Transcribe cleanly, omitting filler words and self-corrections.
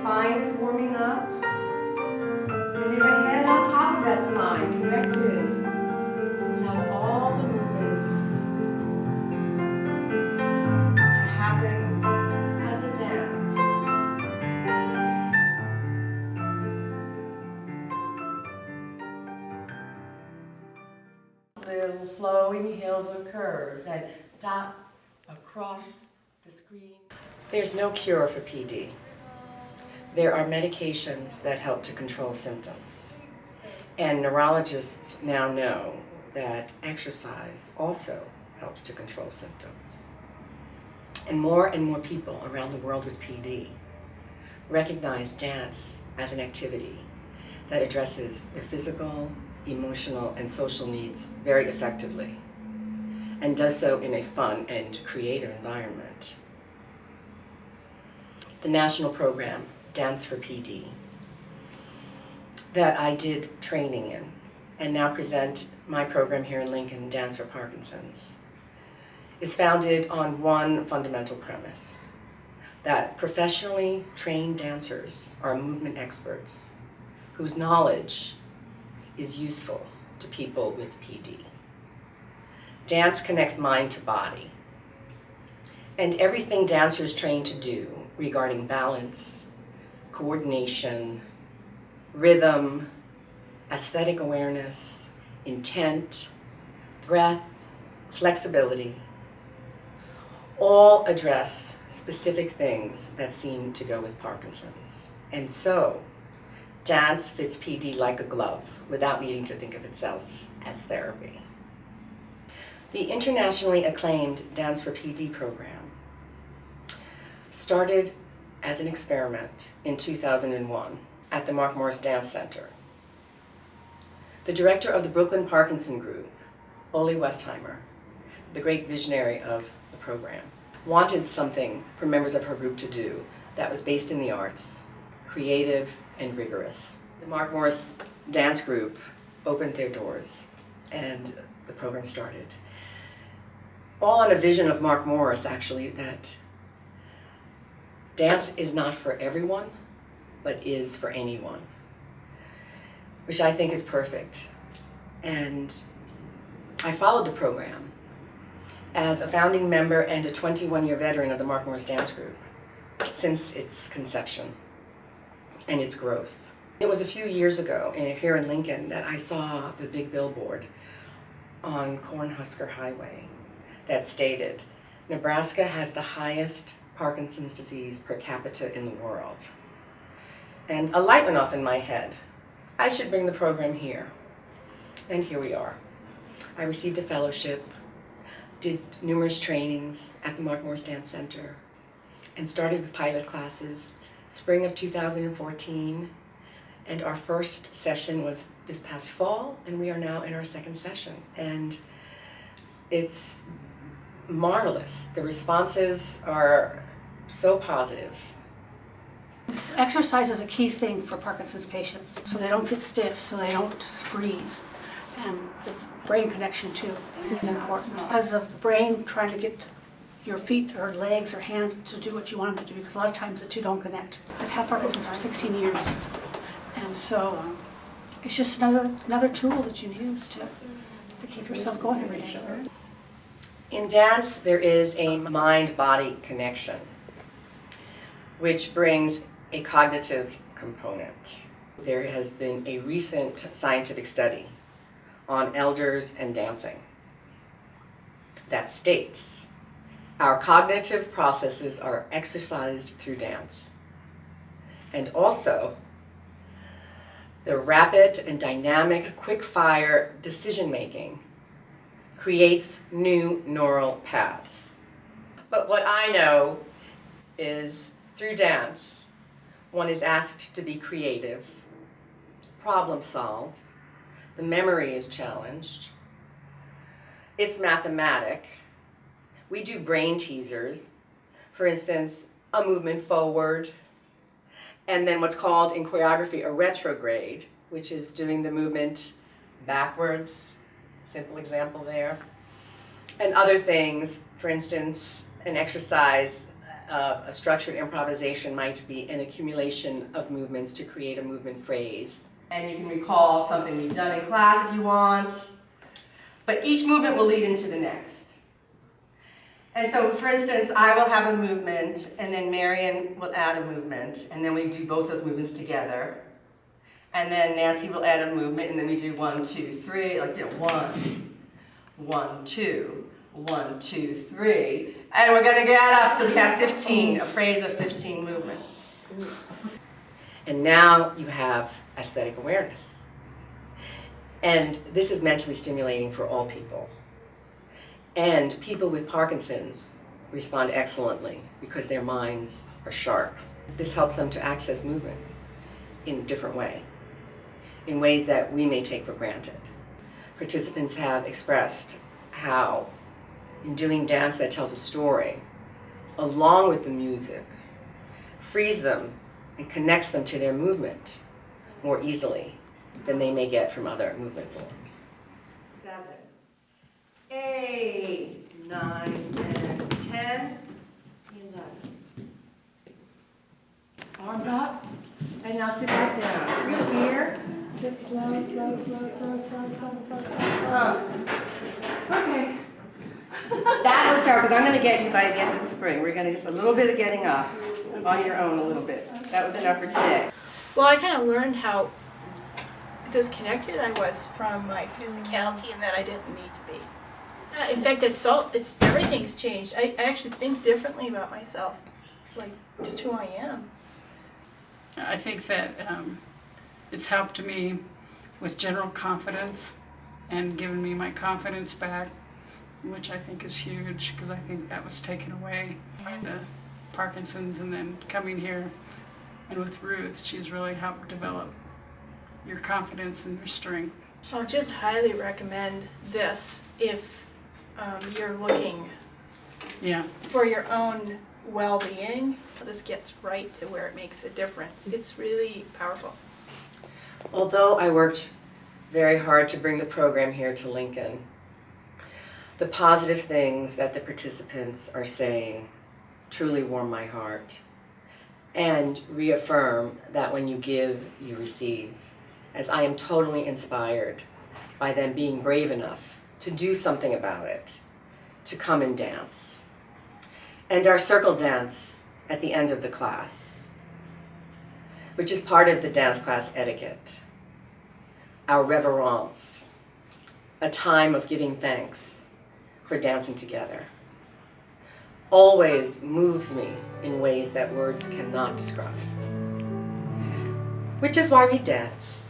spine is warming up. And there's a head on top of that spine, connected. It has all the movements to happen as a dance. Little flowing hills of curves that dot across the screen. There's no cure for PD. There are medications that help to control symptoms. And neurologists now know that exercise also helps to control symptoms. And more people around the world with PD recognize dance as an activity that addresses their physical, emotional, and social needs very effectively, and does so in a fun and creative environment. The national program, Dance for PD, that I did training in, and now present my program here in Lincoln, Dance for Parkinson's, is founded on one fundamental premise, that professionally trained dancers are movement experts whose knowledge is useful to people with PD. Dance connects mind to body, and everything dancers train to do regarding balance, coordination, rhythm, aesthetic awareness, intent, breath, flexibility, all address specific things that seem to go with Parkinson's. And so, dance fits PD like a glove without needing to think of itself as therapy. The internationally acclaimed Dance for PD program started as an experiment in 2001 at the Mark Morris Dance Center. The director of the Brooklyn Parkinson Group, Ole Westheimer, the great visionary of the program, wanted something for members of her group to do that was based in the arts, creative and rigorous. The Mark Morris Dance Group opened their doors and the program started. All on a vision of Mark Morris, actually, that dance is not for everyone, but is for anyone, which I think is perfect. And I followed the program as a founding member and a 21-year veteran of the Mark Morris Dance Group since its conception and its growth. It was a few years ago here in Lincoln that I saw the big billboard on Cornhusker Highway that stated, "Nebraska has the highest Parkinson's disease per capita in the world." And a light went off in my head. I should bring the program here. And here we are. I received a fellowship, did numerous trainings at the Mark Morris Dance Center, and started with pilot classes spring of 2014. And our first session was this past fall, and we are now in our second session. And it's marvelous. The responses are so positive. Exercise is a key thing for Parkinson's patients, so they don't get stiff, so they don't freeze. And the brain connection too is important. Because of the brain trying to get your feet or legs or hands to do what you want them to do, because a lot of times the two don't connect. I've had Parkinson's for 16 years, and so it's just another tool that you use to keep yourself going every day. In dance, there is a mind-body connection, which brings a cognitive component. There has been a recent scientific study on elders and dancing that states our cognitive processes are exercised through dance. And also, the rapid and dynamic, quick-fire decision-making creates new neural paths. But what I know is through dance, one is asked to be creative, problem solve, the memory is challenged, it's mathematic, we do brain teasers, for instance, a movement forward, and then what's called in choreography a retrograde, which is doing the movement backwards, simple example there, and other things, for instance, an exercise a structured improvisation might be an accumulation of movements to create a movement phrase. And you can recall something you've done in class if you want, but each movement will lead into the next. And so, for instance, I will have a movement, and then Marion will add a movement, and then we do both those movements together. And then Nancy will add a movement, and then we do 1, 2, 3, like, 1, 1, 2, 1, 2, 3. And we're gonna get up till we have 15, a phrase of 15 movements. And now you have aesthetic awareness. And this is mentally stimulating for all people. And people with Parkinson's respond excellently because their minds are sharp. This helps them to access movement in a different way, in ways that we may take for granted. Participants have expressed how, in doing dance that tells a story, along with the music, frees them and connects them to their movement more easily than they may get from other movement forms. 7, 8, 9, 10, 11. Arms up, and now sit back down. Wrist here. Sit slow, slow, slow, slow, slow, slow, slow, slow. Okay. That will start, because I'm going to get you by the end of the spring. We're going to just a little bit of getting up on your own a little bit. That was enough for today. Well, I kind of learned how disconnected I was from my physicality and that I didn't need to be. In fact, it's everything's changed. I actually think differently about myself, like just who I am. I think that it's helped me with general confidence and given me my confidence back, which I think is huge because I think that was taken away by the Parkinson's, and then coming here and with Ruth, she's really helped develop your confidence and your strength. I'll just highly recommend this if you're looking for your own well-being. This gets right to where it makes a difference. It's really powerful. Although I worked very hard to bring the program here to Lincoln, the positive things that the participants are saying truly warm my heart and reaffirm that when you give, you receive, as I am totally inspired by them being brave enough to do something about it, to come and dance. And our circle dance at the end of the class, which is part of the dance class etiquette, our reverence, a time of giving thanks for dancing together, always moves me in ways that words cannot describe. Which is why we dance.